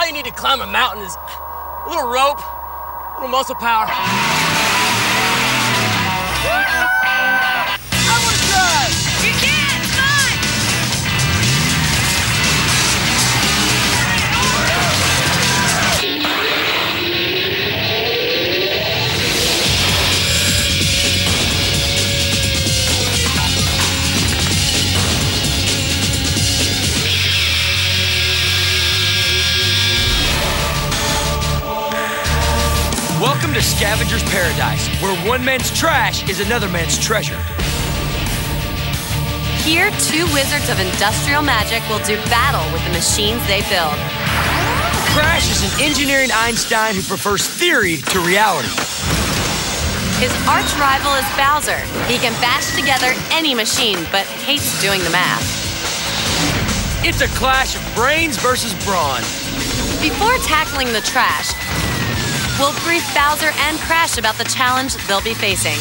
all you need to climb a mountain is a little rope, a little muscle power. I want to try! You can't! It's fine! Welcome to Scavenger's Paradise, where one man's trash is another man's treasure. Here, two wizards of industrial magic will do battle with the machines they build. Crash is an engineering Einstein who prefers theory to reality. His arch rival is Bowser. He can bash together any machine, but hates doing the math. It's a clash of brains versus brawn. Before tackling the trash, we'll brief Bowser and Crash about the challenge they'll be facing.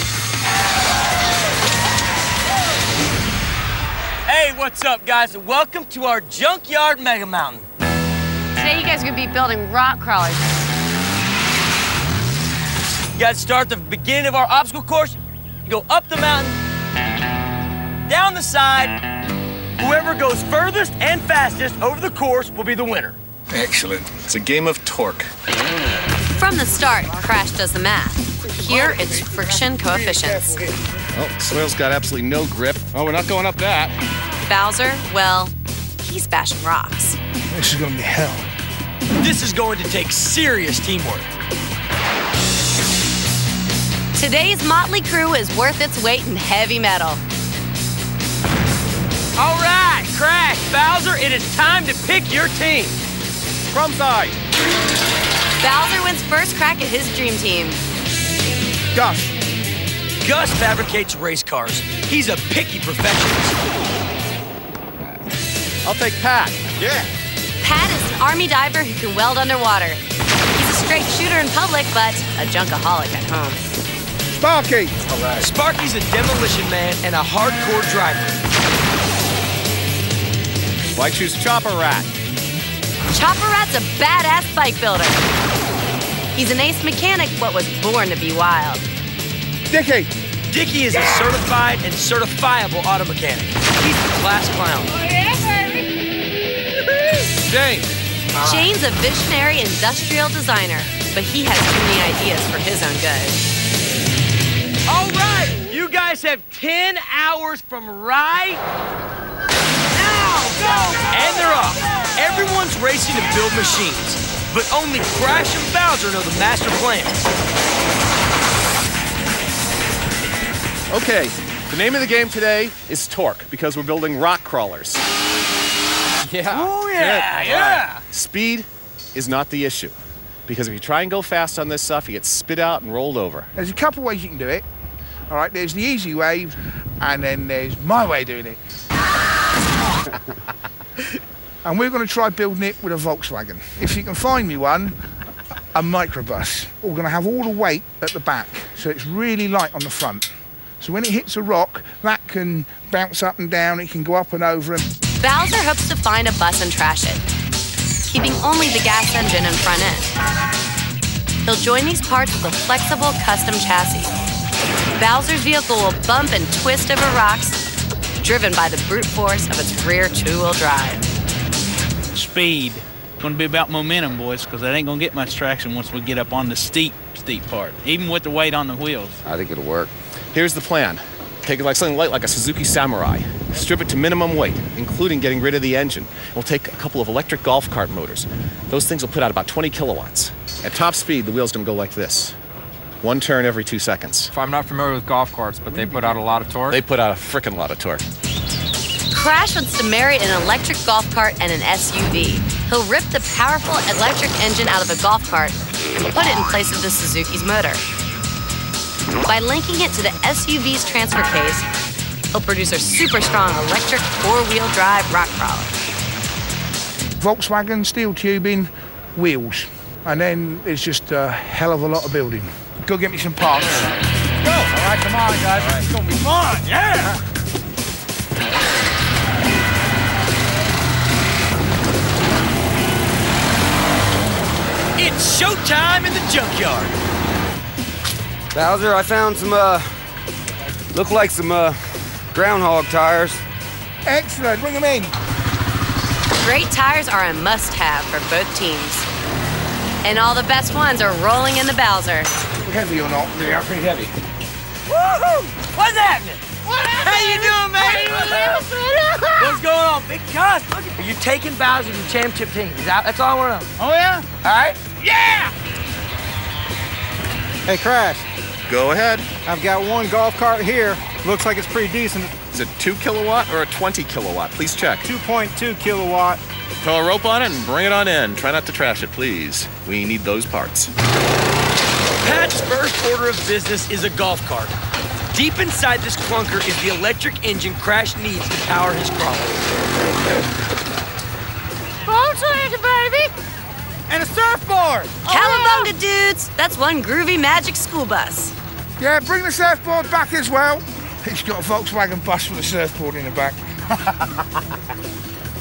Hey, what's up, guys? And welcome to our Junkyard Mega Mountain. Today you guys are going to be building rock crawlers. You guys start at the beginning of our obstacle course. You go up the mountain, down the side. Whoever goes furthest and fastest over the course will be the winner. Excellent. It's a game of torque. From the start, Crash does the math. Here, it's friction coefficients. Oh, soil's got absolutely no grip. Oh, we're not going up that. Bowser, well, he's bashing rocks. This is gonna be hell. This is going to take serious teamwork. Today's motley crew is worth its weight in heavy metal. All right, Crash, Bowser, it is time to pick your team. From side. Bowser wins first crack at his dream team. Gus. Gus fabricates race cars. He's a picky perfectionist. I'll take Pat. Yeah. Pat is an army diver who can weld underwater. He's a straight shooter in public, but a junkaholic at home. Sparky. All right. Sparky's a demolition man and a hardcore driver. Why choose Chopper Rat? Chopper Rat's a badass bike builder. He's an ace mechanic, but was born to be wild. Dickie. Dickie is a certified and certifiable auto mechanic. He's the class clown. James. Shane's a visionary industrial designer, but he has too many ideas for his own good. All right, you guys have 10 hours from right now. Go! And they're off. Everyone's racing to build machines, but only Crash and Bowser know the master plan. Okay, the name of the game today is Torque because we're building rock crawlers. Yeah. Oh, yeah. Speed is not the issue because if you try and go fast on this stuff, you get spit out and rolled over. There's a couple ways you can do it. All right, there's the easy way, and then there's my way of doing it. And we're going to try building it with a Volkswagen. If you can find me one, a microbus. We're going to have all the weight at the back, so it's really light on the front. So when it hits a rock, that can bounce up and down, it can go up and over. And Bowser hopes to find a bus and trash it, keeping only the gas engine and front end. He'll join these parts with a flexible custom chassis. Bowser's vehicle will bump and twist over rocks, driven by the brute force of its rear two-wheel drive. Speed. It's going to be about momentum, boys, because that ain't going to get much traction once we get up on the steep part, even with the weight on the wheels. I think it'll work. Here's the plan. Take it like something light like a Suzuki Samurai. Strip it to minimum weight, including getting rid of the engine. We'll take a couple of electric golf cart motors. Those things will put out about 20 kilowatts. At top speed, the wheel's gonna go like this. One turn every 2 seconds. I'm not familiar with golf carts, but they put out a lot of torque. They put out a frickin' lot of torque. Crash wants to marry an electric golf cart and an SUV. He'll rip the powerful electric engine out of a golf cart and put it in place of the Suzuki's motor. By linking it to the SUV's transfer case, he'll produce a super strong electric four-wheel drive rock crawler. Volkswagen, steel tubing, wheels. And then it's just a hell of a lot of building. Go get me some parts. Go! All right, come on, guys. It's gonna be fun, yeah! It's showtime in the junkyard. Bowser, I found some, look like some, groundhog tires. Excellent, bring them in. Great tires are a must-have for both teams. And all the best ones are rolling into Bowser. Heavy or not? They are pretty heavy. Woohoo! What's happening? How you doing, man? What's going on, big cuz? Look, are you taking Bowser to the championship team? That's all I want to know. Oh, yeah? All right? Yeah! Hey, Crash, Go ahead. I've got one golf cart here. Looks like it's pretty decent. Is it 2 kilowatt or a 20 kilowatt? Please check. 2.2 kilowatt. Throw a rope on it and bring it on in. Try not to trash it, please. We need those parts. Pat's first order of business is a golf cart. Deep inside this clunker is the electric engine Crash needs to power his crawler. Volkswagen, baby! And a surfboard! Cowabunga, dudes! That's one groovy magic school bus. Yeah, bring the surfboard back as well. He's got a Volkswagen bus with a surfboard in the back.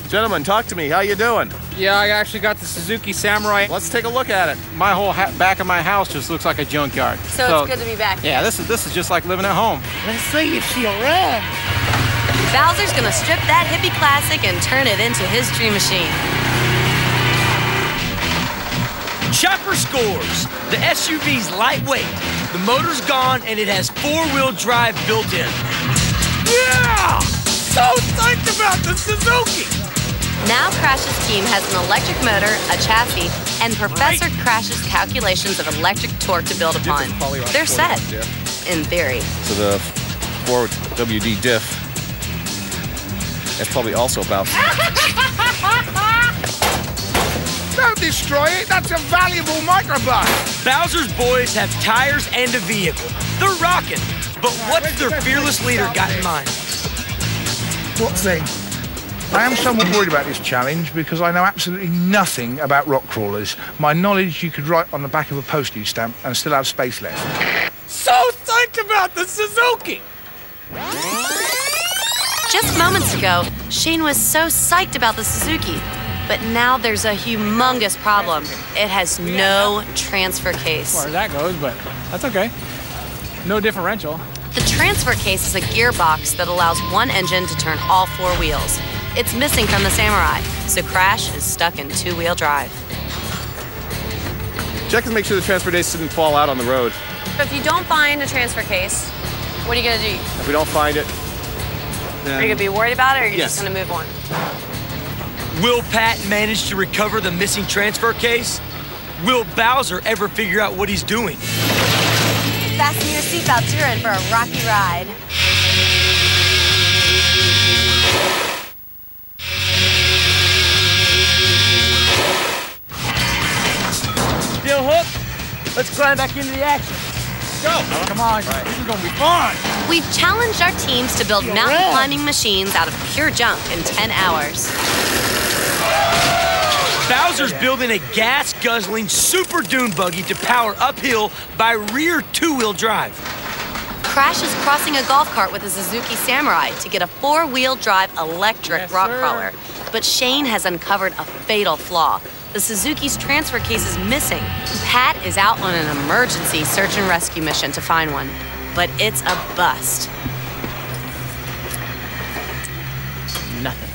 Gentlemen, talk to me. How you doing? Yeah, I actually got the Suzuki Samurai. Let's take a look at it. My whole back of my house just looks like a junkyard. So it's good to be back. Yeah, this is just like living at home. Let's see if she'll run. Bowser's gonna strip that hippie classic and turn it into his dream machine. Chopper scores. The SUV's lightweight. The motor's gone and it has 4-wheel drive built in. Yeah! So psyched about the Suzuki! Now Crash's team has an electric motor, a chassis, and Professor Crash's calculations of electric torque to build upon. They're set, in theory. So the 4WD diff, that's probably also about... Don't destroy it, that's a valuable microbus. Bowser's boys have tires and a vehicle. They're rocking. But what's their fearless leader got in mind? What thing? I am somewhat worried about this challenge because I know absolutely nothing about rock crawlers. My knowledge you could write on the back of a postage stamp and still have space left. So psyched about the Suzuki! Just moments ago, Shane was so psyched about the Suzuki. But now there's a humongous problem. It has no transfer case. As far as that goes, but that's okay. No differential. The transfer case is a gearbox that allows one engine to turn all 4 wheels. It's missing from the Samurai, so Crash is stuck in 2-wheel drive. Check to make sure the transfer case didn't fall out on the road. So if you don't find a transfer case, what are you gonna do? If we don't find it, then... Are you gonna be worried about it, or are you Yes. just gonna move on? Will Pat manage to recover the missing transfer case? Will Bowser ever figure out what he's doing? Fasten your seatbelts, you're in for a rocky ride. Still hooked? Let's climb back into the action. Go! Come on, this is gonna be fun! We've challenged our teams to build mountain climbing machines out of pure junk in 10 hours. Bowser's building a gas-guzzling super dune buggy to power uphill by rear 2-wheel drive. Crash is crossing a golf cart with a Suzuki Samurai to get a 4-wheel drive electric rock crawler. But Shane has uncovered a fatal flaw. The Suzuki's transfer case is missing. Pat is out on an emergency search and rescue mission to find one. But it's a bust. Nothing.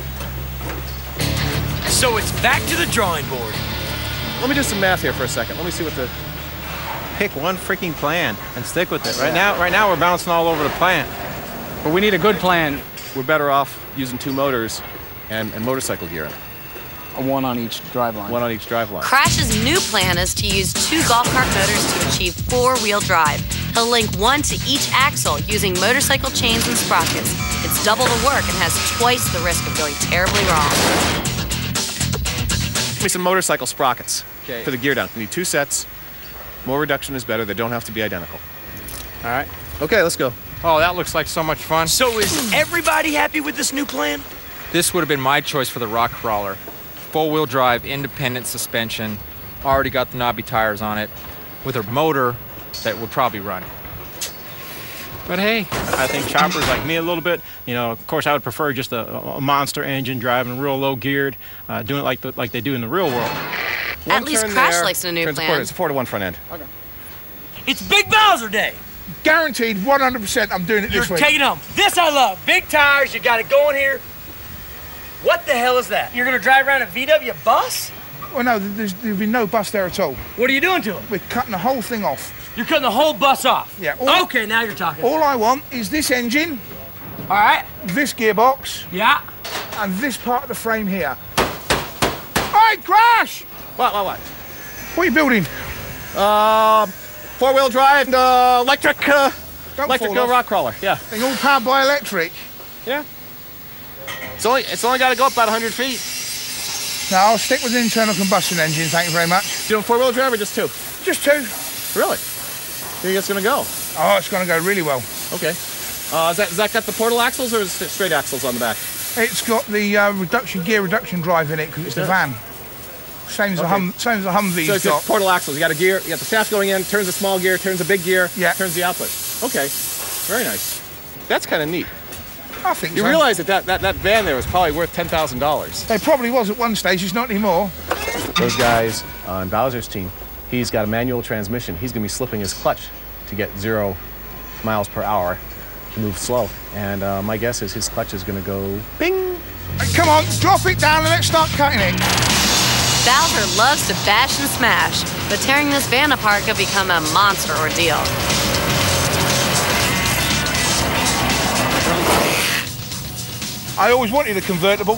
So it's back to the drawing board. Let me do some math here for a second. Let me see what the... Pick one freaking plan and stick with it. Right now we're bouncing all over the plan. But we need a good plan. We're better off using 2 motors and motorcycle gear in it. One on each drive line. One on each drive line. Crash's new plan is to use 2 golf cart motors to achieve 4-wheel drive. He'll link one to each axle using motorcycle chains and sprockets. It's double the work and has twice the risk of going terribly wrong. Give me some motorcycle sprockets Okay. for the gear down. We need 2 sets. More reduction is better. They don't have to be identical. All right. Okay, let's go. Oh, that looks like so much fun. So is everybody happy with this new plan? This would have been my choice for the rock crawler. 4-wheel drive, independent suspension, already got the knobby tires on it, with a motor that would probably run. But hey, I think choppers like me a little bit. You know, of course, I would prefer just a monster engine driving real low geared, doing it like they do in the real world. At least turn Crash there, likes a new turns plan. It's a 4-to-1 front end. Okay. It's Big Bowser Day. Guaranteed 100% I'm doing it this You're week. taking home. This I love. Big tires, you got it going here. What the hell is that? You're gonna drive around a VW bus? Well, no, there'll be no bus there at all. What are you doing to it? We're cutting the whole thing off. You're cutting the whole bus off? Yeah. Okay, now you're talking. All I want is this engine, All right. this gearbox, Yeah. and this part of the frame here. Hey, Crash! What? What are you building? 4-wheel drive, electric Don't fall off. rock crawler. Yeah. Thing all powered by electric. Yeah. It's only got to go up about 100 feet. No, I'll stick with the internal combustion engine, thank you very much. Doing 4-wheel drive or just 2? Just 2. Really? You think it's gonna go? Oh, it's going to go really well. Okay. Has that got the portal axles or is it straight axles on the back? It's got the gear reduction drive in it because it's the van. Same as the Humvee's So it's got. a portal axles. You got a gear, you got the shaft going in, turns a small gear, turns a big gear, Yeah. turns the output. Okay. Very nice. That's kind of neat. I think You so. realize that van there was probably worth $10,000. They probably was at one stage, it's not anymore. Those guys on Bowser's team, he's got a manual transmission. He's going to be slipping his clutch to get 0 miles per hour to move slow. And my guess is his clutch is going to go bing. Hey, come on, drop it down and let's start cutting it. Bowser loves to bash and smash, but tearing this van apart could become a monster ordeal. I always wanted a convertible.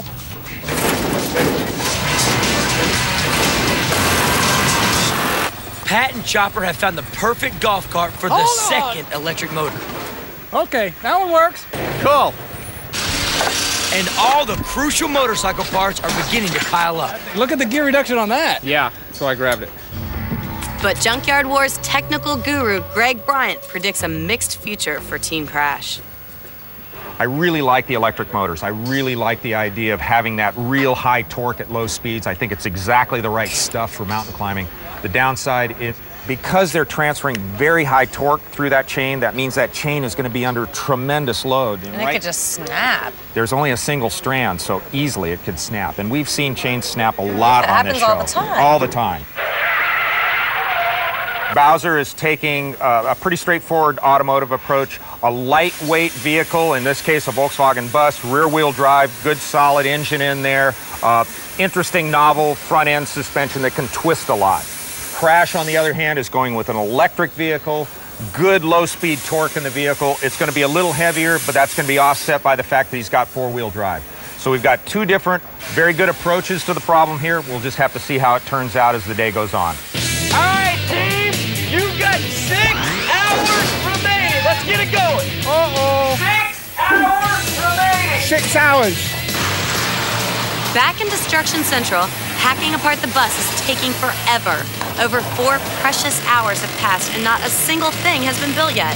Pat and Chopper have found the perfect golf cart for the second electric motor. Okay, that one works. Cool. And all the crucial motorcycle parts are beginning to pile up. Look at the gear reduction on that. Yeah, so I grabbed it. But Junkyard Wars technical guru Greg Bryant predicts a mixed future for Team Crash. I really like the electric motors. I really like the idea of having that real high torque at low speeds. I think it's exactly the right stuff for mountain climbing. The downside is because they're transferring very high torque through that chain, that means that chain is going to be under tremendous load. And it could just snap. There's only a single strand, so easily it could snap. And we've seen chains snap a lot on this show. It happens all the time. All the time. Bowser is taking a pretty straightforward automotive approach, a lightweight vehicle, in this case a Volkswagen bus, rear-wheel drive, good solid engine in there, interesting novel front-end suspension that can twist a lot. Crash, on the other hand, is going with an electric vehicle, good low-speed torque in the vehicle. It's going to be a little heavier, but that's going to be offset by the fact that he's got four-wheel drive. So we've got two different, very good approaches to the problem here. We'll just have to see how it turns out as the day goes on. All right, team, you've got 6 hours remaining. Let's get it going. Uh-oh. 6 hours remaining. 6 hours. Back in Destruction Central, hacking apart the bus is taking forever. Over 4 precious hours have passed and not a single thing has been built yet.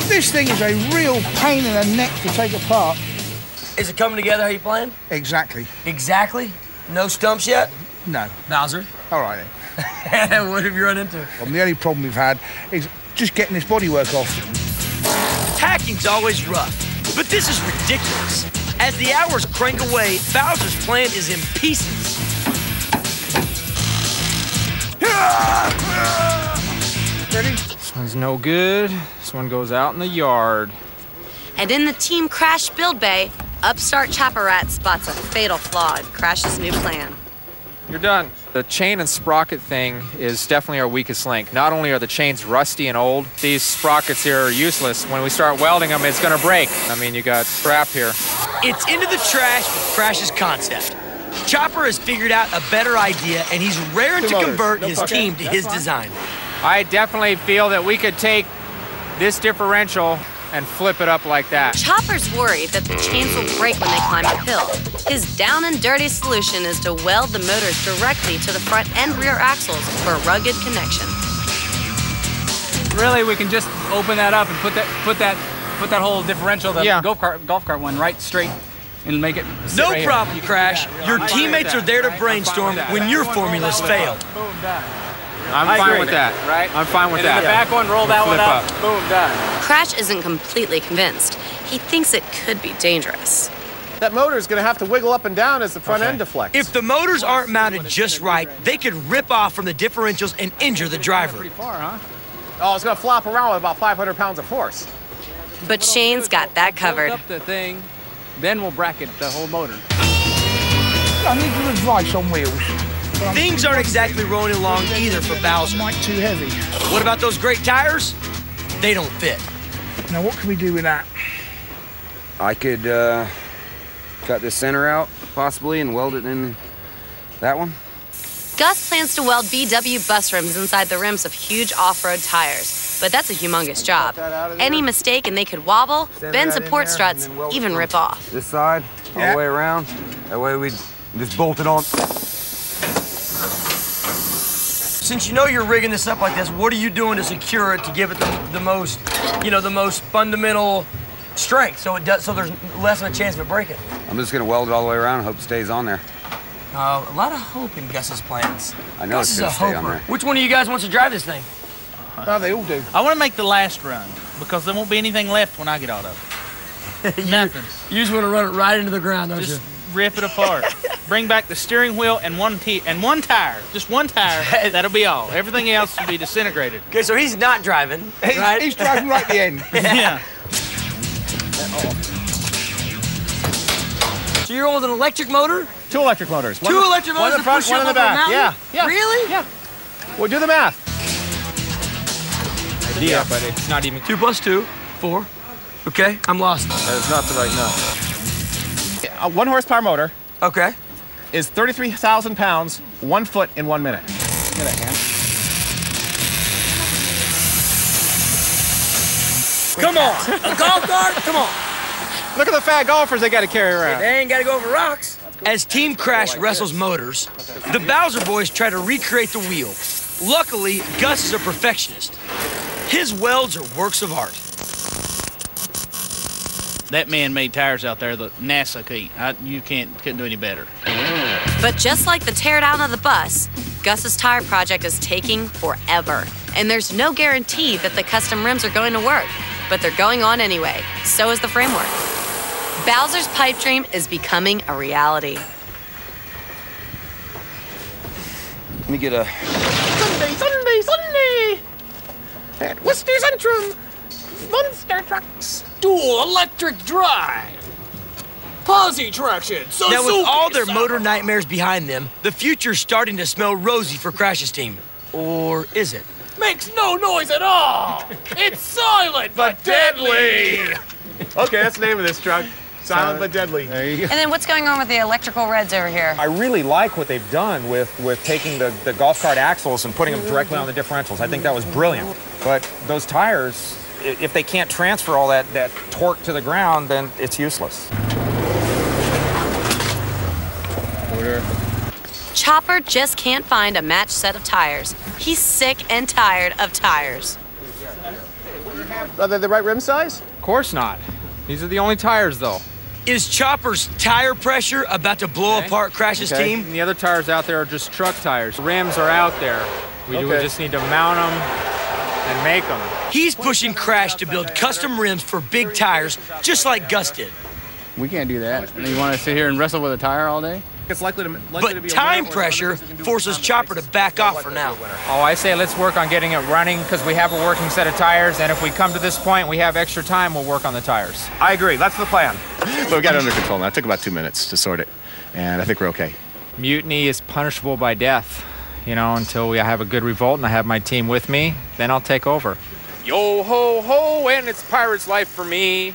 This thing is a real pain in the neck to take apart. Is it coming together how you planned? Exactly. Exactly? No stumps yet? No. Bowser? All right then. What have you run into? Well, the only problem we've had is just getting this bodywork off. Hacking's always rough, but this is ridiculous. As the hours crank away, Bowser's plan is in pieces. Ready? This one's no good. This one goes out in the yard. And in the Team Crash build bay, upstart Chopper Rat spots a fatal flaw in Crash's new plan. You're done. The chain and sprocket thing is definitely our weakest link. Not only are the chains rusty and old, these sprockets here are useless. When we start welding them, it's gonna break. I mean, you got scrap here. It's into the trash with Crash's concept. Chopper has figured out a better idea, and he's raring to convert his team to his design. I definitely feel that we could take this differential and flip it up like that. Chopper's worried that the chains will break when they climb the hill. His down and dirty solution is to weld the motors directly to the front and rear axles for a rugged connection. Really, we can just open that up and put that whole differential, the golf cart one, right straight, and make it. No right problem, here. Crash. Your teammates are there to brainstorm when your formulas fail. I'm fine with that. Right? I'm fine with and that. And the back one, roll that one up. Boom, done. Crash isn't completely convinced. He thinks it could be dangerous. That motor is going to have to wiggle up and down as the front end deflects. If the motors aren't mounted just right, they could rip off from the differentials and injure the driver. Pretty far, huh? Oh, it's going to flop around with about 500 pounds of force. But Shane's got that covered. Up the thing, then we'll bracket the whole motor. I need your advice on wheels. Things aren't exactly rolling along either for Bowser. Might too heavy. What about those great tires? They don't fit. Now, what can we do with that? I could cut this center out, possibly, and weld it in that one. Gus plans to weld VW bus rims inside the rims of huge off-road tires, but that's a humongous job. Any mistake and they could wobble, bend support struts, even rip off. This side, all the way around. That way we just bolt it on. Since you know you're rigging this up like this, what are you doing to secure it to give it the most, the most fundamental strength, so there's less of a chance of it breaking? I'm just gonna weld it all the way around and hope it stays on there. A lot of hope in Gus's plans. I know it's gonna stay on there. Which one of you guys wants to drive this thing? No, they all do. I want to make the last run because there won't be anything left when I get out of it. Nothing. You just want to run it right into the ground, don't Just rip it apart. Bring back the steering wheel and one tire. Just one tire. That'll be all. Everything else will be disintegrated. Okay, so he's not driving, right? He's driving right at the end. Yeah. So you're on with an electric motor? 2 electric motors. Two electric motors one in the front, to push you one in up the over a back. mountain? Yeah. Really? Yeah. Well, do the math. Idea, but it's not even. 2 plus 2, 4. Okay, I'm lost. That is not the right number. A 1 horsepower motor Okay. is 33,000 pounds, 1 foot in 1 minute. Get a hand. Come on, a golf cart? Come on. Look at the fat golfers they got to carry around. They ain't got to go over rocks. As Team Crash wrestles motors, the Bowser boys try to recreate the wheel. Luckily, Gus is a perfectionist. His welds are works of art. That man made tires out there that NASA can't. You couldn't do any better. But just like the teardown of the bus, Gus's tire project is taking forever. And there's no guarantee that the custom rims are going to work. But they're going on anyway. So is the framework. Bowser's pipe dream is becoming a reality. Let me get a... Sunday! At Worcester Centrum, monster trucks. Dual electric drive. Posi traction. Now, with all their motor nightmares behind them, the future's starting to smell rosy for Crash's team. Or is it? Makes no noise at all. It's silent but deadly. Okay, that's the name of this truck. Silent but deadly. There you go. And then what's going on with the electrical reds over here? I really like what they've done with taking the golf cart axles and putting them directly on the differentials. I think that was brilliant. But those tires, if they can't transfer all that torque to the ground, then it's useless. Chopper just can't find a matched set of tires. He's sick and tired of tires. Are they the right rim size? Of course not. These are the only tires, though. Is Chopper's tire pressure about to blow apart Crash's team? And the other tires out there are just truck tires. Rims are out there. We just need to mount them and make them. He's pushing Crash to build custom rims for big tires, just like Gus did. We can't do that. You want to sit here and wrestle with a tire all day? It's likely to be But time pressure forces Chopper to back off for now. Oh, I say let's work on getting it running because we have a working set of tires, and if we come to this point, we have extra time, we'll work on the tires. I agree. That's the plan. But we got it under control now. It took about 2 minutes to sort it, and I think we're okay. Mutiny is punishable by death. You know, until we have a good revolt and I have my team with me, then I'll take over. Yo ho ho, and it's pirate's life for me.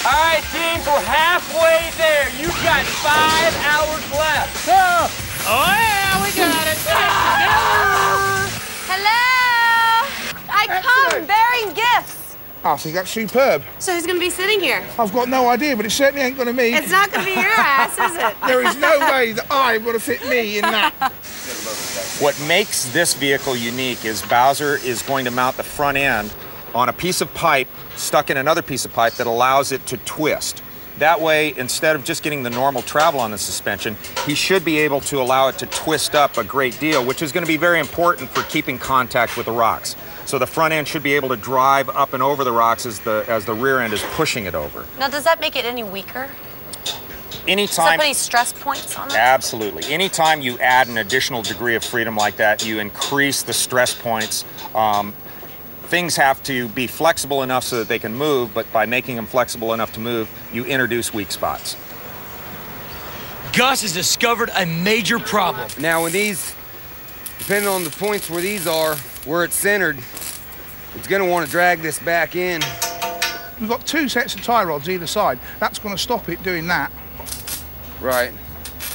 All right, teams, we're halfway there. You've got 5 hours left. Oh, yeah, we got it. Hello! I come bearing gifts. Oh, so that's superb. So who's going to be sitting here? I've got no idea, but it certainly ain't going to me. It's not going to be your ass, is it? There is no way that I'm going to fit me in that. What makes this vehicle unique is Bowser is going to mount the front end on a piece of pipe stuck in another piece of pipe that allows it to twist. That way, instead of just getting the normal travel on the suspension, he should be able to allow it to twist up a great deal, which is going to be very important for keeping contact with the rocks. So the front end should be able to drive up and over the rocks as the rear end is pushing it over. Now, does that make it any weaker? Anytime. Does that put any stress points on it? Absolutely. Anytime you add an additional degree of freedom like that, you increase the stress points. Things have to be flexible enough so that they can move, but by making them flexible enough to move, you introduce weak spots. Gus has discovered a major problem. Now, when these, depending on the points where these are, where it's centered, it's going to want to drag this back in. We've got 2 sets of tie rods either side. That's going to stop it doing that. Right.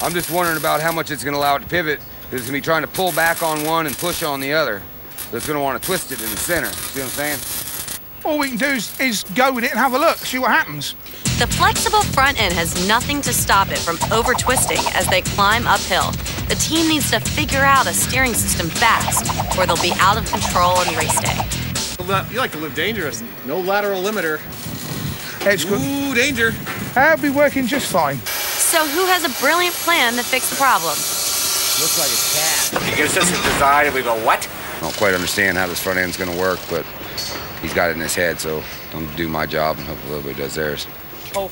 I'm just wondering about how much it's going to allow it to pivot. It's going to be trying to pull back on one and push on the other. So it's going to want to twist it in the center. See what I'm saying? All we can do is go with it and have a look, see what happens. The flexible front end has nothing to stop it from over-twisting as they climb uphill. The team needs to figure out a steering system fast, or they'll be out of control on race day. You like to live dangerous. No lateral limiter. It's good. Ooh, danger. That'll be working just fine. So who has a brilliant plan to fix the problem? Looks like it's cat. He gives us a design and we go, what? I don't quite understand how this front end's going to work, but he's got it in his head, so I'm do my job and hopefully everybody does theirs.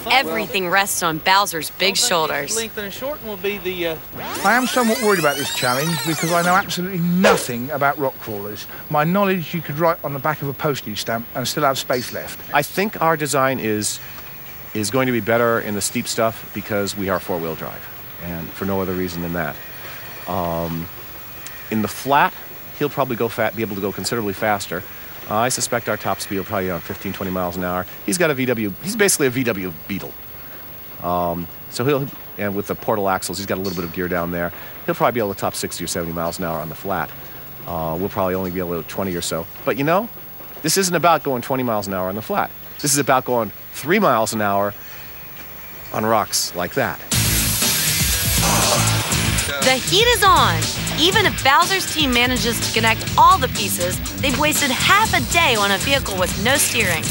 Everything rests on Bowser's big shoulders. Length and shorten will be the... I am somewhat worried about this challenge because I know absolutely nothing about rock crawlers. My knowledge you could write on the back of a postage stamp and still have space left. I think our design is going to be better in the steep stuff because we are 4-wheel drive, and for no other reason than that. In the flat, he'll probably be able to go considerably faster. I suspect our top speed will probably be around 15, 20 miles an hour. He's got a VW, he's basically a VW Beetle. So and with the portal axles, he's got a little bit of gear down there. He'll probably be able to top 60 or 70 miles an hour on the flat. We'll probably only be able to 20 or so. But you know, this isn't about going 20 miles an hour on the flat. This is about going 3 miles an hour on rocks like that. The heat is on. Even if Bowser's team manages to connect all the pieces, they've wasted half a day on a vehicle with no steering.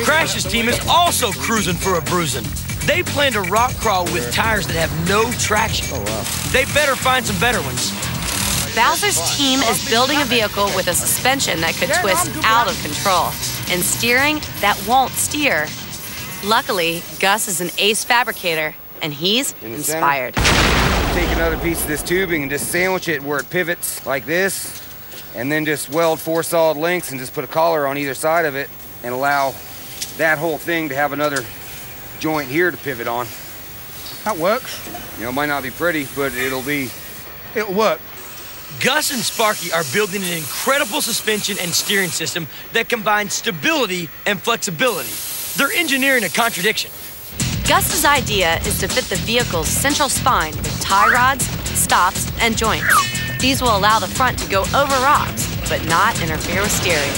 Crash's team is also cruising for a bruising. They plan to rock crawl with tires that have no traction. Oh, wow. They better find some better ones. Bowser's team is building a vehicle with a suspension that could twist out of control and steering that won't steer. Luckily, Gus is an ace fabricator, and he's inspired. Take another piece of this tubing and just sandwich it where it pivots like this, and then just weld 4 solid links and just put a collar on either side of it and allow that whole thing to have another joint here to pivot on. That works. You know, it might not be pretty, but it'll work. Gus and Sparky are building an incredible suspension and steering system that combines stability and flexibility. They're engineering a contradiction. Gus's idea is to fit the vehicle's central spine with tie rods, stops, and joints. These will allow the front to go over rocks, but not interfere with steering.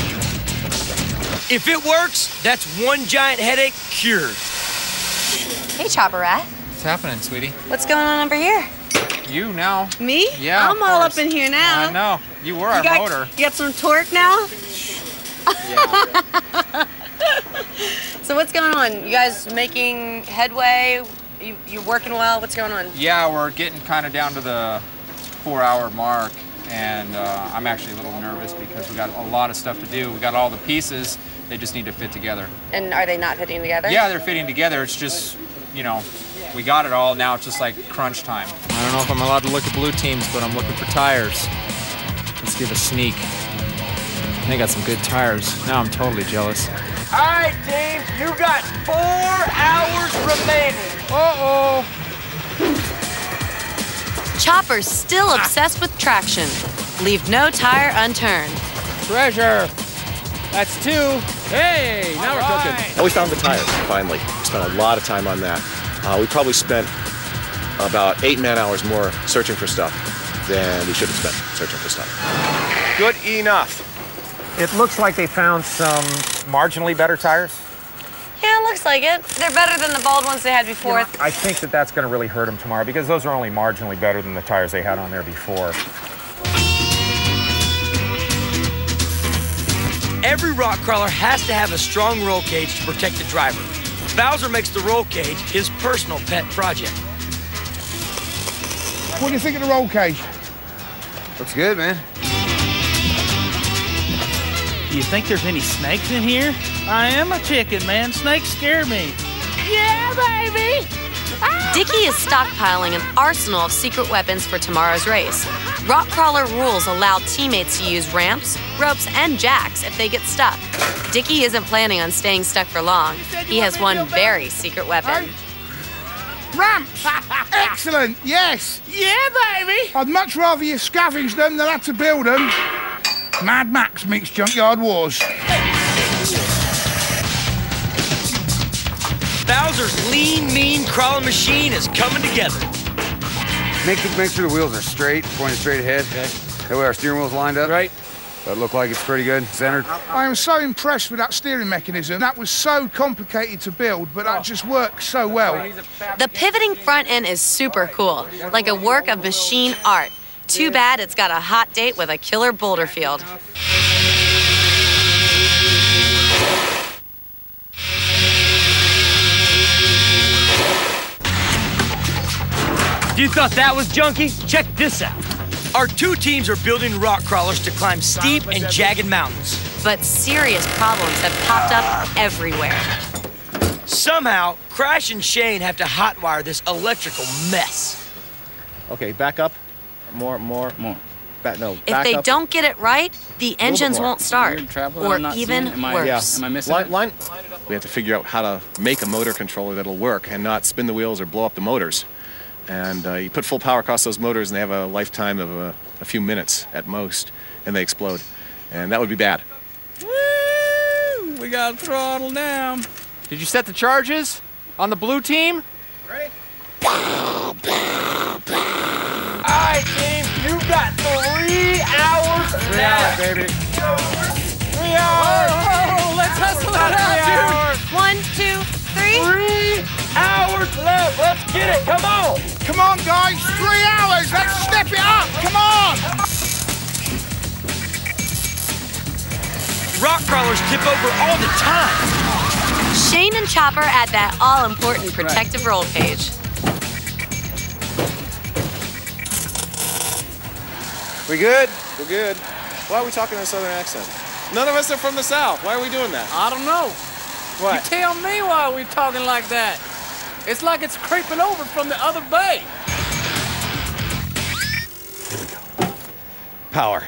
If it works, that's one giant headache cured. Hey, Chopper Rat. What's happening, sweetie? What's going on over here? You now. Me? Yeah, I'm all up in here now. I know. You were our motor. You got some torque now? Yeah. So what's going on? You guys making headway? You working well? What's going on? Yeah, we're getting kind of down to the 4-hour mark, and I'm actually a little nervous because we got a lot of stuff to do. We got all the pieces. They just need to fit together. And are they not fitting together? Yeah, they're fitting together. It's just, you know, we got it all. Now it's just like crunch time. I don't know if I'm allowed to look at blue teams, but I'm looking for tires. Let's give a sneak. They got some good tires. Now I'm totally jealous. All right, team, you got 4 hours remaining. Uh-oh. Chopper's still obsessed with traction. Leave no tire unturned. Treasure. That's 2. Hey, now we're cooking. And we found the tires, finally. We spent a lot of time on that. We probably spent about 8 man-hours more searching for stuff than we should have spent searching for stuff. Good enough. It looks like they found some marginally better tires. Yeah, it looks like it. They're better than the bald ones they had before. You know, I think that that's going to really hurt them tomorrow because those are only marginally better than the tires they had on there before. Every rock crawler has to have a strong roll cage to protect the driver. Bowser makes the roll cage his personal pet project. What do you think of the roll cage? Looks good, man. Do you think there's any snakes in here? I am a chicken, man. Snakes scare me. Yeah, baby! Dickie is stockpiling an arsenal of secret weapons for tomorrow's race. Rock crawler rules allow teammates to use ramps, ropes, and jacks if they get stuck. Dickie isn't planning on staying stuck for long. He has one very secret weapon. Ramps! Excellent, yes! Yeah, baby! I'd much rather you scavenge them than have to build them. Mad Max meets Junkyard Wars. Bowser's lean, mean crawling machine is coming together. Make sure the wheels are straight, pointed straight ahead. Okay. That way our steering wheel's lined up. Right. That look like it's pretty good, centered. I am so impressed with that steering mechanism. That was so complicated to build, but that just works so well. The pivoting front end is super cool, like a work of machine art. Too bad it's got a hot date with a killer boulder field. You thought that was junky? Check this out. Our two teams are building rock crawlers to climb steep and jagged mountains. But serious problems have popped up everywhere. Somehow, Crash and Shane have to hotwire this electrical mess. Okay, back up. More. If they don't get it right, the engines won't start. Or even worse. Am I missing line? We have to figure out how to make a motor controller that'll work and not spin the wheels or blow up the motors. And you put full power across those motors and they have a lifetime of a few minutes at most, and they explode. And that would be bad. Woo! We got throttle down. Did you set the charges on the blue team? Ready? All right, team, you got 3 hours left. 3 hours, baby. 3 hours. Oh, let's hustle it out, dude. 1, 2, 3. 3 hours left. Let's get it. Come on. Come on, guys. 3 hours. Let's step it up. Come on. Rock crawlers tip over all the time. Shane and Chopper add that all-important protective roll cage. We good? We're good. Why are we talking in a southern accent? None of us are from the south. Why are we doing that? I don't know. What? You tell me why we're talking like that. It's like it's creeping over from the other bay. Here we go. Power.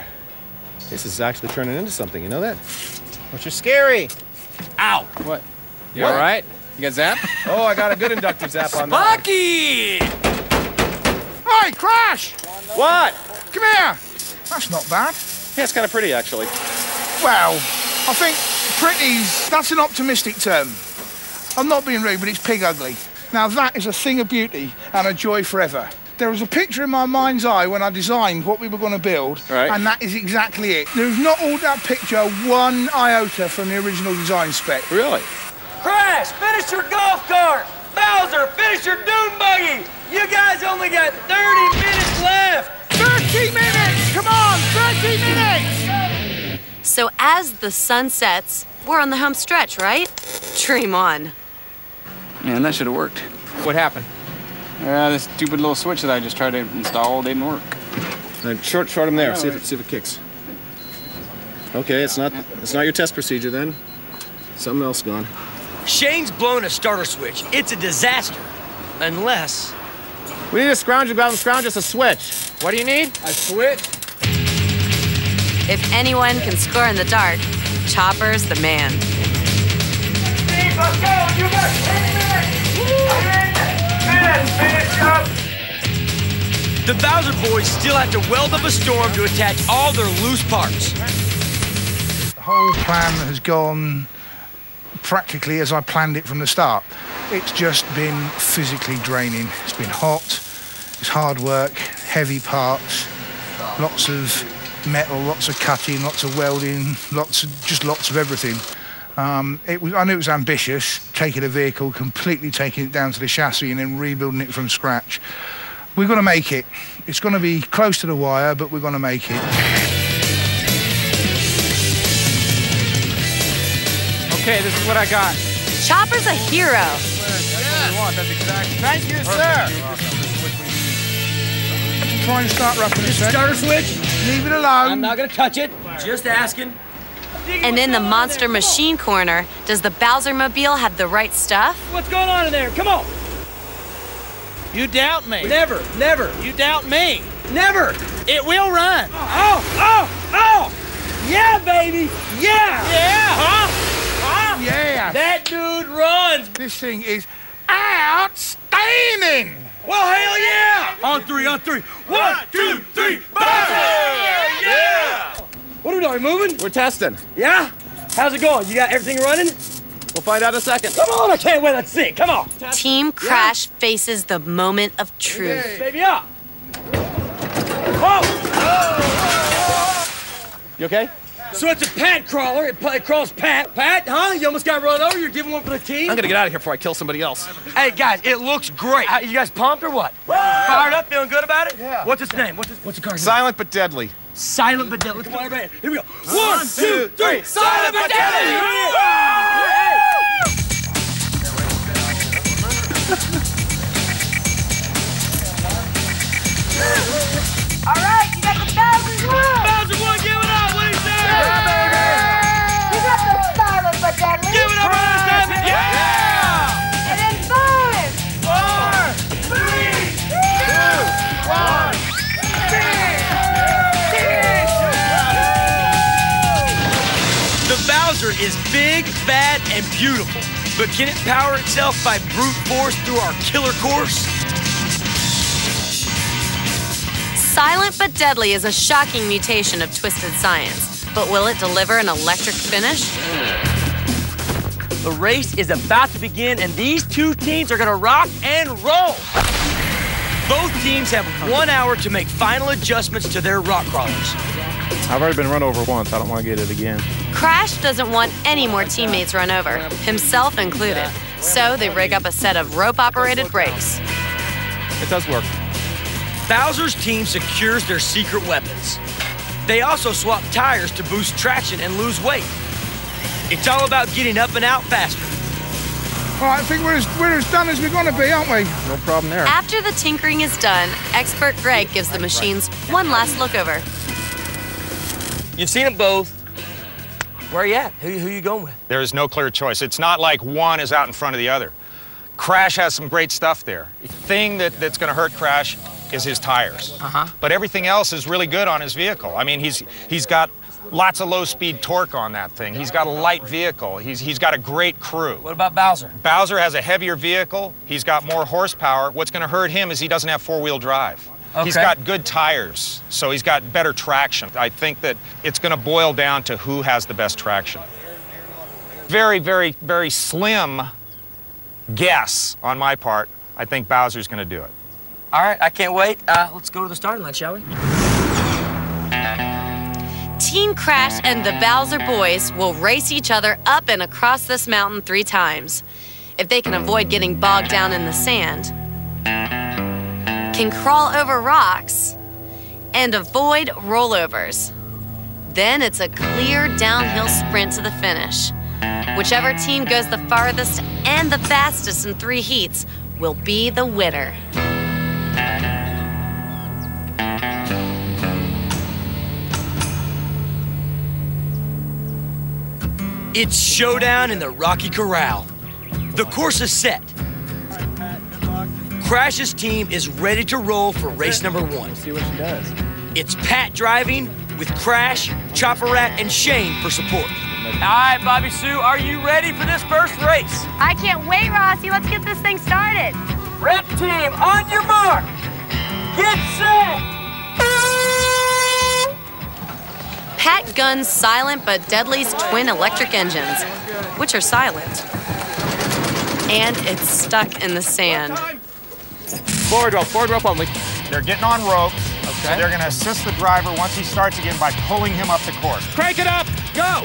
This is actually turning into something, you know that? Which is scary. Ow! What? You all right? You got zapped? Oh, I got a good inductive zap on that. Bucky! Hey, Crash! What? Come here. That's not bad. Yeah, it's kind of pretty, actually. Well, I think that's an optimistic term. I'm not being rude, but it's pig ugly. Now that is a thing of beauty and a joy forever. There was a picture in my mind's eye when I designed what we were going to build, and that is exactly it. There's not all that picture 1 iota from the original design spec. Really? Crash, finish your golf cart! Bowser, finish your dune buggy! You guys only got 30 minutes left! 30 minutes! Come on, 30 minutes! So as the sun sets, we're on the home stretch, right? Dream on. Man, that should have worked. What happened? This stupid little switch that I just tried to install didn't work. Short him there. See if it kicks. Okay, it's not your test procedure then. Something else gone. Shane's blown a starter switch. It's a disaster. Unless... We need a scrounger. Go out and scrounge us a switch. What do you need? A switch? If anyone can score in the dark, Chopper's the man. Steve, let's go. You got 10 minutes. 10 minutes. Finish up. The Bowser boys still have to weld up a storm to attach all their loose parts. The whole plan has gone practically as I planned it from the start. It's just been physically draining. It's been hot, it's hard work, heavy parts, lots of metal, lots of cutting, lots of welding, lots of everything. I knew it was ambitious, taking a vehicle, completely taking it down to the chassis and then rebuilding it from scratch. We're going to make it. It's going to be close to the wire, but we're going to make it. Okay, this is what I got. Chopper's a hero. Thank you, sir. Try and start roughing it. Starter switch? Leave it alone. I'm not going to touch it. Just asking. And in the Monster Machine corner, does the Bowser Mobile have the right stuff? What's going on in there? Come on. You doubt me. Never, never. You doubt me. Never. It will run. Oh! Yeah, baby. Yeah. Yeah. Huh? Yeah. That dude runs. This thing is outstanding. Well, hell yeah. On three. 1, 2, 3, Bowser! Yeah. What are we doing? Moving? We're testing. Yeah? How's it going? You got everything running? We'll find out in a second. Come on, I can't wait. Let's see. Come on. Team Crash faces the moment of truth. Baby up. Oh! You okay? So it's a Pat crawler. It crawls Pat. Pat, huh? You almost got run over. You're giving one for the team? I'm gonna get out of here before I kill somebody else. Hey, guys, it looks great. You guys pumped or what? Fired up? Feeling good about it? Yeah. What's its name? What's the car name? Silent but deadly. Silent but deadly. Come on, everybody. Here we go. 1, 2, 3. Silent but deadly! All right, you got the Bowser one. Bowser one, give it up. What do you say? Yeah, baby. You got the Silent but deadly. Give it up for this time. Yeah! And then 5, 4, 3, 2, 1. The Bowser is big, bad, and beautiful. But can it power itself by brute force through our killer course? Silent but Deadly is a shocking mutation of twisted science. But will it deliver an electric finish? The race is about to begin, and these two teams are gonna rock and roll. Both teams have 1 hour to make final adjustments to their rock crawlers. I've already been run over once. I don't want to get it again. Crash doesn't want any more teammates run over, himself included. So they rig up a set of rope-operated brakes. It does work. Bowser's team secures their secret weapons. They also swap tires to boost traction and lose weight. It's all about getting up and out faster. All right, I think we're as done as we're going to be, aren't we? No problem there. After the tinkering is done, expert Greg gives the machines one last look over. You've seen them both. Where are you at? Who you going with? There is no clear choice. It's not like one is out in front of the other. Crash has some great stuff there. The thing that's going to hurt Crash is his tires. But everything else is really good on his vehicle. I mean, he's got lots of low-speed torque on that thing. He's got a light vehicle. He's got a great crew. What about Bowser? Bowser has a heavier vehicle. He's got more horsepower. What's going to hurt him is he doesn't have four-wheel drive. Okay. He's got good tires, so he's got better traction. I think that it's going to boil down to who has the best traction. Very, very, very slim guess on my part. I think Bowser's going to do it. All right, I can't wait. Let's go to the starting line, shall we? Team Crash and the Bowser boys will race each other up and across this mountain 3 times. If they can avoid getting bogged down in the sand, can crawl over rocks, and avoid rollovers, then it's a clear downhill sprint to the finish. Whichever team goes the farthest and the fastest in 3 heats will be the winner. It's showdown in the Rocky Corral. The course is set. Crash's team is ready to roll for race number 1. Let's see what she does. It's Pat driving with Crash, Chopper Rat, and Shane for support. All right, Bobby Sue, are you ready for this first race? I can't wait, Rossi. Let's get this thing started. Red team, on your mark. Get set. Pat guns Silent but Deadly's twin electric engines, which are silent. And it's stuck in the sand. Forward rope only. They're getting on ropes. Okay. So they're going to assist the driver once he starts again by pulling him up the course. Crank it up, go!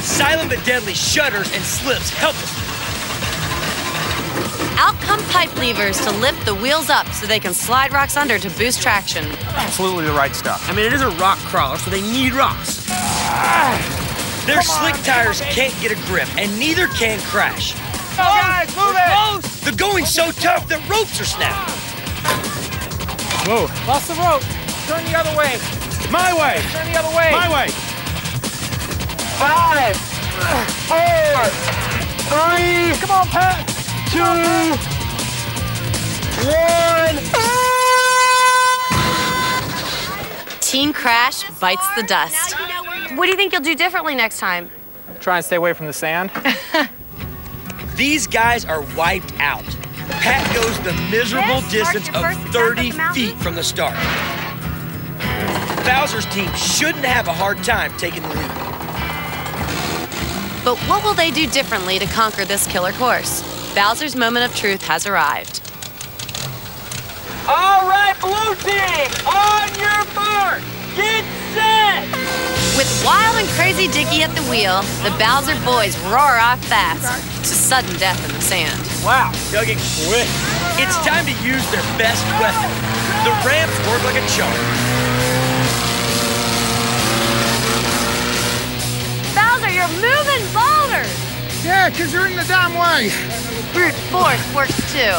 Silent but Deadly shudders and slips helplessly. Out come pipe levers to lift the wheels up so they can slide rocks under to boost traction. Absolutely the right stuff. I mean, it is a rock crawler, so they need rocks. Their slick tires can't get a grip, and neither can Crash. Go, guys, move it! The going's so tough that ropes are snapping. Whoa. Lost the rope. Turn the other way. My way. Turn the other way. My way. 5, 4, 3, come on, Pat. 2, 1. Team Crash bites the dust. What do you think you'll do differently next time? Try and stay away from the sand. These guys are wiped out. Pat goes the miserable distance of 30 feet from the start. Bowser's team shouldn't have a hard time taking the lead. But what will they do differently to conquer this killer course? Bowser's moment of truth has arrived. All right, blue team, on your mark, get set. With Wild and Crazy Dickie at the wheel, the Bowser boys roar off fast to sudden death in the sand. Wow, they'll get quick. It's time to use their best weapon. The ramps work like a charm. Bowser, you're moving boulders! Yeah, because they're in the damn way. Brute force works too.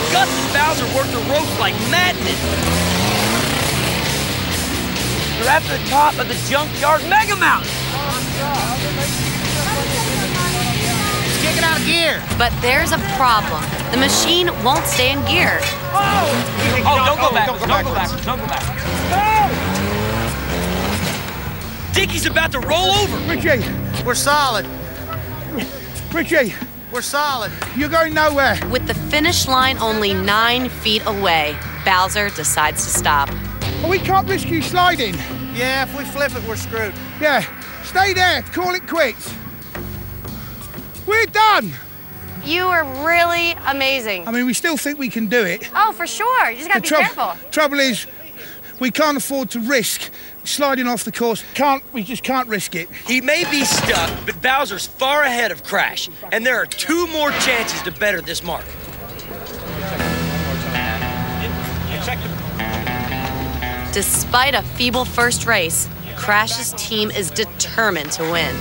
Gus and Bowser work the ropes like madmen. They're at the top of the Junkyard Mega-Mountain. It's kicking out of gear. But there's a problem. The machine won't stay in gear. Oh, don't go backwards. Don't go backwards. Don't go backwards. Dickie's about to roll over. Richie, We're solid. Richie, We're solid. you're going nowhere. With the finish line only 9 feet away, Bowser decides to stop. Oh, we can't risk you sliding. Yeah, if we flip it, we're screwed. Yeah, stay there. Call it quits. We're done. You were really amazing. I mean, we still think we can do it. Oh, for sure. You just gotta be careful. Trouble is, we can't afford to risk sliding off the course. We just can't risk it. He may be stuck, but Bowser's far ahead of Crash, and there are 2 more chances to better this mark. Despite a feeble first race, Crash's team is determined to win.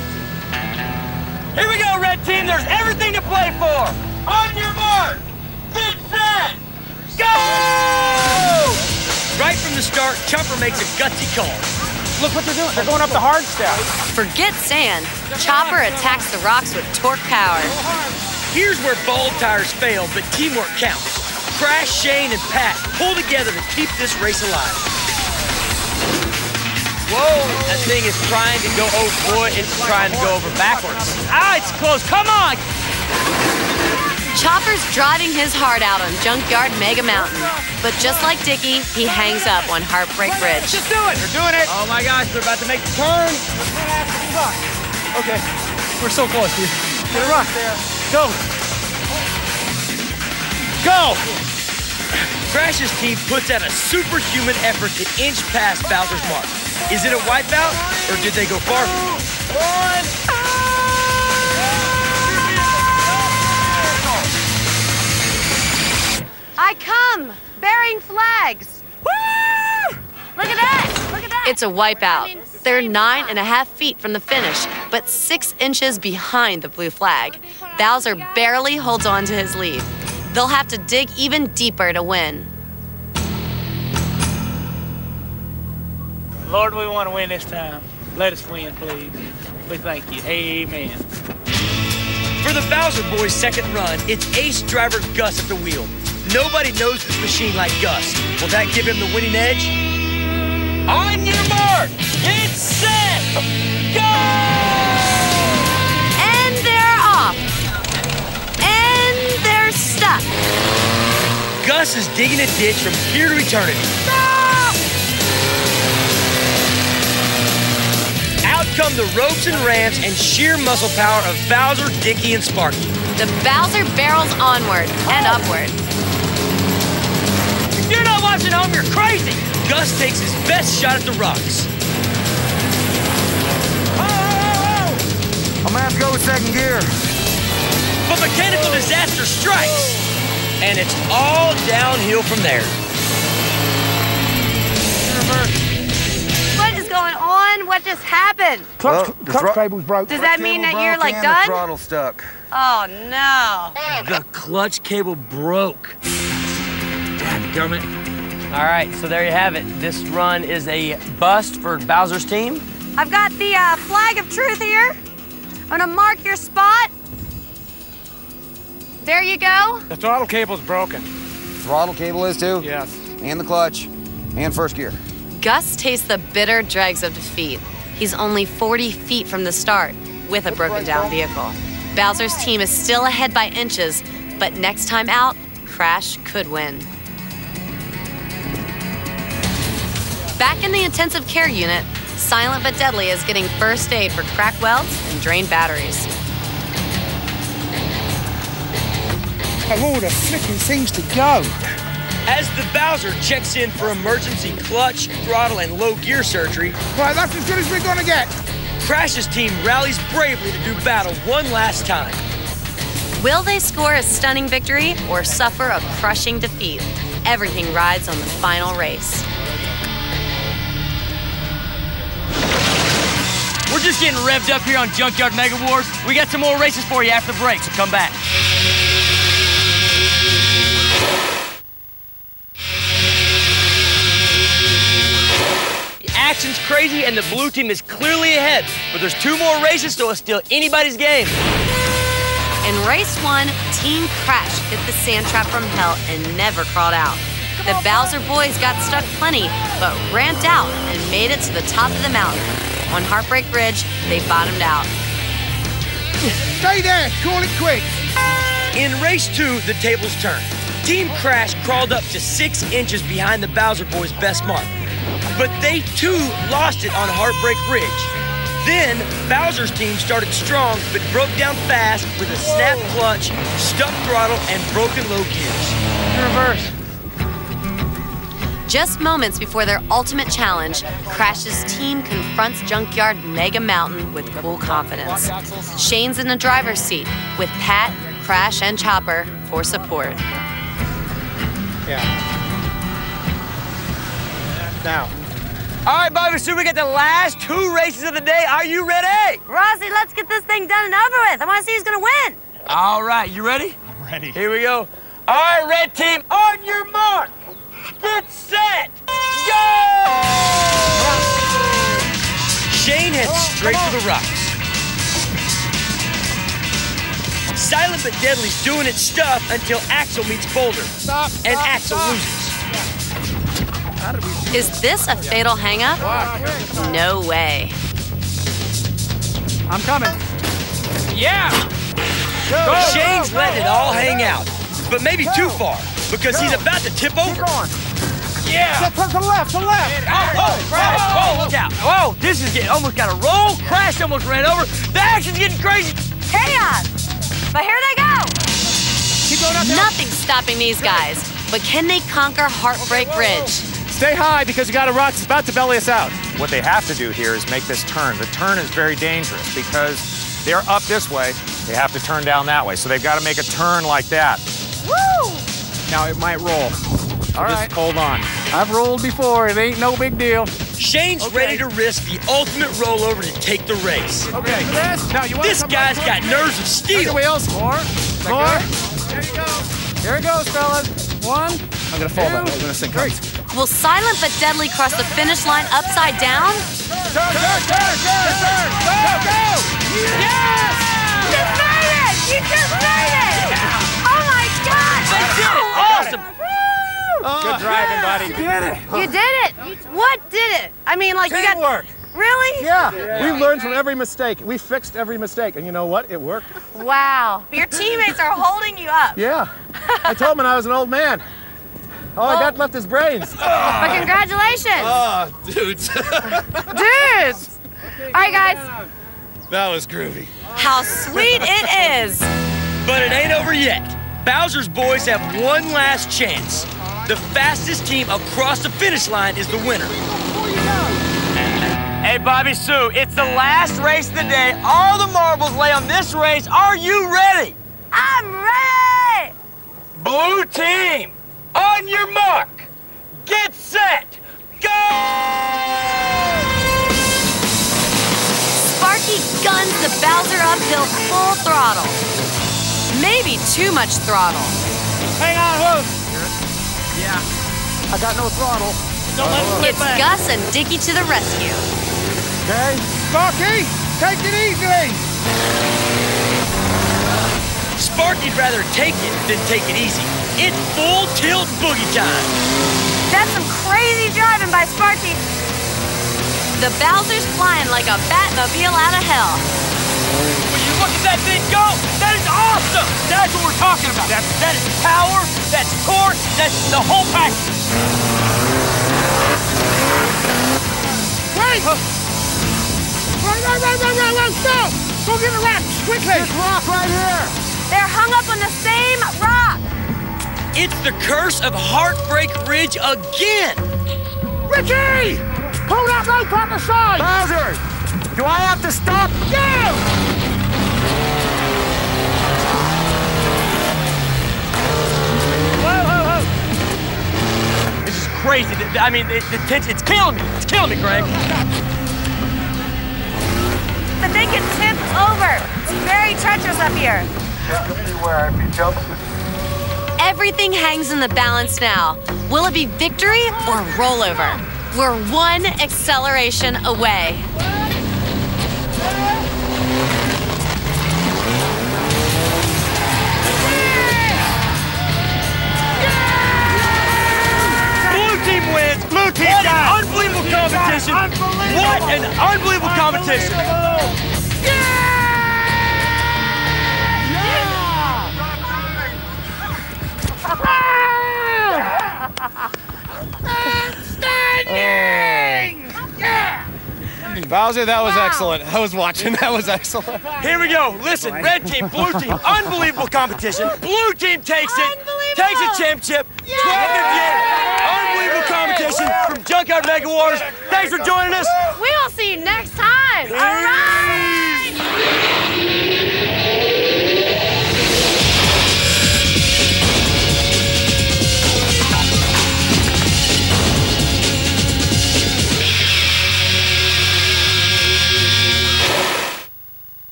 Here we go, red team. There's everything to play for. On your mark, get set, go! Right from the start, Chopper makes a gutsy call. Look what they're doing. They're going up the hard stuff. Forget sand. Chopper attacks the rocks with torque power. Here's where bald tires fail, but teamwork counts. Crash, Shane, and Pat pull together to keep this race alive. Whoa, that thing is trying to go, oh boy, it's trying to go over backwards. Ah, it's close, come on! Chopper's driving his heart out on Junkyard Mega-Mountain. But just like Dickie, he hangs up on Heartbreak Bridge. Just do it. They're doing it. Oh my gosh, they're about to make the turn. Okay, we're so close, dude. Get a rock there. Go. Go! Crash's team puts out a superhuman effort to inch past Bowser's mark. Is it a wipeout, or did they go farther? I come, bearing flags. Woo! Look at that, look at that. It's a wipeout. They're 9.5 feet from the finish, but 6 inches behind the blue flag. Bowser barely holds on to his lead. They'll have to dig even deeper to win. Lord, we want to win this time. Let us win, please. We thank you. Amen. For the Bowser boys' second run, it's ace driver Gus at the wheel. Nobody knows this machine like Gus. Will that give him the winning edge? On your mark, get set, go! And they're off. And they're stuck. Gus is digging a ditch from here to eternity. Out come the ropes and ramps and sheer muscle power of Bowser, Dickie, and Sparky. The Bowser barrels onward and upward. If you're not watching home, you're crazy. Gus takes his best shot at the rocks. I'm gonna have to go with second gear. But mechanical disaster strikes, and it's all downhill from there. What is going on? What just happened? Clutch cable's broke. Does that mean that you're like The done? throttle stuck. Oh no. The clutch cable broke. Dadgummit. All right, so there you have it. This run is a bust for Bowser's team. I've got the flag of truth here. I'm gonna mark your spot. There you go. The throttle cable's broken. Throttle cable is too? Yes. And the clutch. And first gear. Gus tastes the bitter dregs of defeat. He's only 40 feet from the start with a broken down vehicle. Bowser's team is still ahead by inches, but next time out, Crash could win. Back in the intensive care unit, Silent but Deadly is getting first aid for cracked welds and drained batteries. Of all the flipping things to go. As the Bowser checks in for emergency clutch, throttle, and low gear surgery, Right, that's as good as we're gonna get. Crash's team rallies bravely to do battle one last time. Will they score a stunning victory or suffer a crushing defeat? Everything rides on the final race. We're just getting revved up here on Junkyard Mega-Wars. We got some more races for you after the break, so come back. The action's crazy and the blue team is clearly ahead, but there's 2 more races, so it's still anybody's game. In race 1, Team Crash hit the sand trap from hell and never crawled out. The Bowser boys got stuck plenty, but ramped out and made it to the top of the mountain. On Heartbreak Ridge, they bottomed out. Stay there, call it quits. In race 2, the tables turned. Team Crash crawled up to 6 inches behind the Bowser boys' best mark. But they too lost it on Heartbreak Ridge. Then Bowser's team started strong, but broke down fast with a snap clutch, stuck throttle, and broken low gears. Reverse. Just moments before their ultimate challenge, Crash's team confronts Junkyard Mega Mountain with cool confidence. Shane's in the driver's seat with Pat, Crash, and Chopper for support. Yeah. Now. All right, Bobby, so we got the last 2 races of the day. Are you ready? Rossi, let's get this thing done and over with. I want to see who's gonna win. All right, you ready? I'm ready. Here we go. All right, red team, on your mark. Get set, go! Shane heads straight for the rocks. Silent but Deadly's doing its stuff until Axel meets Boulder. And Axel loses. Is this a fatal hang-up? No way. I'm coming. Yeah! Shane's letting it all hang out, but maybe too far, because he's about to tip over. Yeah! To the left, to the left. Oh, look out. Oh, this is getting, almost got a roll. Crash almost ran over. The action's getting crazy. Chaos! But here they go! Keep going up there. Nothing's stopping these guys, but can they conquer Heartbreak Ridge? Stay high because you got a rock that's about to belly us out. What they have to do here is make this turn. The turn is very dangerous because they're up this way. They have to turn down that way. So they've got to make a turn like that. Woo! Now it might roll. All right. Just hold on. I've rolled before. It ain't no big deal. Shane's ready to risk the ultimate rollover to take the race. Okay. Now you want This guy's got nerves of steel. wheels. More. There you go. Here it goes, fellas. 1. I'm gonna fall that way when this thing comes. Will Silent but Deadly cross the finish line upside down? Turn. Go. Yes! You just made it! You just made it! Oh my God! They did it! Awesome! Good driving, buddy. You did it. You did it! What did it? I mean, like you got... Teamwork. Really? Yeah, we learned from every mistake. We fixed every mistake, and you know what? It worked. Wow. Your teammates are holding you up. Yeah. I told him I was an old man. All I got left is brains. But congratulations! Oh, dudes. Dudes! All right, guys. That was groovy. How sweet it is! But it ain't over yet. Bowser's boys have one last chance. The fastest team across the finish line is the winner. Hey, Bobby Sue, it's the last race of the day. All the marbles lay on this race. Are you ready? I'm ready! Blue team, on your mark, get set, go! Sparky guns the Bowser uphill full throttle. Maybe too much throttle. Hang on, whoa. Yeah. I got no throttle. It's Gus and Dickie to the rescue. Okay. Sparky, take it easily. Sparky'd rather take it than take it easy. It's full tilt boogie time. That's some crazy driving by Sparky. The Bowser's flying like a Batmobile out of hell. When you look at that thing go, that is awesome! That's what we're talking about. That is power, that's torque, that's the whole package. Wait! Wait, stop! Go get the ramps, quickly! This rock right here. They're hung up on the same rock. It's the curse of Heartbreak Ridge again. Richie! Pull that rope out the side! Bowser, do I have to stop? Go! Whoa. This is crazy. I mean, the tension, it's killing me. It's killing me, Greg. The thing can tip over. It's very treacherous up here. Anywhere if he jumps it. Everything hangs in the balance now. Will it be victory or rollover? We're one acceleration away. Blue team wins. Blue team what an unbelievable competition. What an unbelievable competition. Bowser, that was excellent. I was watching. That was excellent. Here we go. Listen, red team, blue team, unbelievable competition. Blue team takes it. Takes a championship. 12-58. Unbelievable competition from Junkyard Mega-Wars. Thanks for joining us. We